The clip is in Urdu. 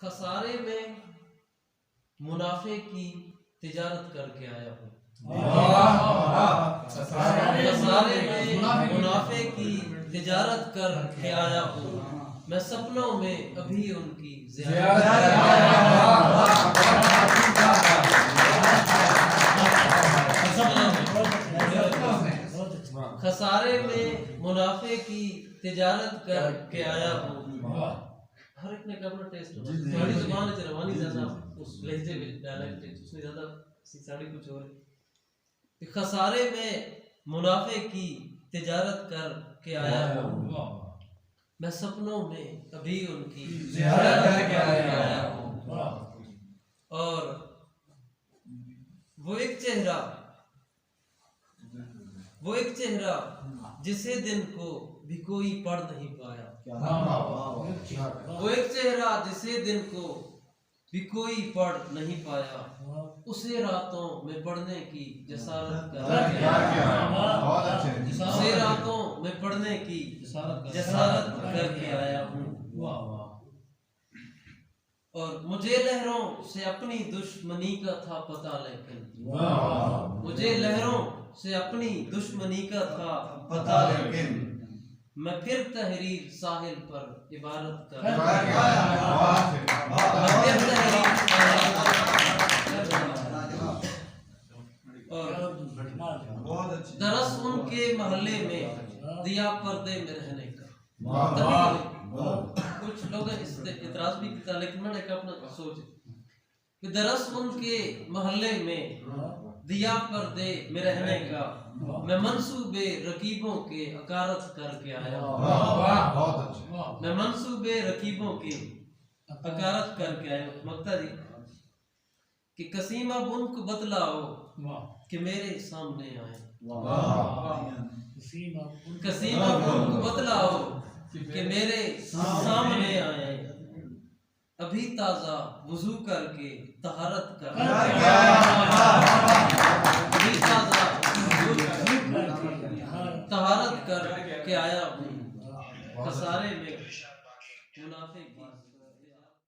خسارے میں منافع کی تجارت کر کے آیا ہوں. خسارے میں منافع کی تجارت کر کے آیا ہوں. میں سپنوں میں ابھی ان کی زیارت خسارے میں منافع کی تجارت کر کے آیا ہوں. ہر ایک نے اپنا ٹیسٹ ہوتا ہے. ہماری زبان ہے روانی زیادہ اس لہجے میں ڈائلیکٹ ہے اس میں زیادہ ساڑی کچھ اور ہے. خسارے میں منافع کی تجارت کر کے آیا ہوں. میں سپنوں میں ابھی ان کی زیارت کر کے آیا ہوں. اور وہ ایک چہرہ جسے دن کو بھی کوئی پڑھ نہیں پایا. وہ ایک چہرہ جسے دن کو بھی کوئی پڑھ نہیں پایا. اسے راتوں میں پڑھنے کی جسارت کر کے آیا ہوں. اور مجھے لہروں سے اپنی دشمنی کا تھا پتہ لیکن میں پھر تحریر ساحل پر عبارت کر درس ان کے محلے میں دیا پردے میں رہنے کا. کچھ لوگ اس اعتراض بھی کیا لیکن میں نے ایک اپنا سوچ کہ درس ان کے محلے میں دیا پردے میں رہنے کا. میں منصوبے رقیبوں کے اکارت کر کے آیا ہوں. مقتہ جی کہ قسیمہ بن کو بتلاؤ کہ میرے سامنے آئے. قسیمہ بن کو بتلاؤ کہ میرے سامنے آئے. ابھی تازہ وضو کر کے طہارت کر کے آیا ہوں. خسارے میں منافع کی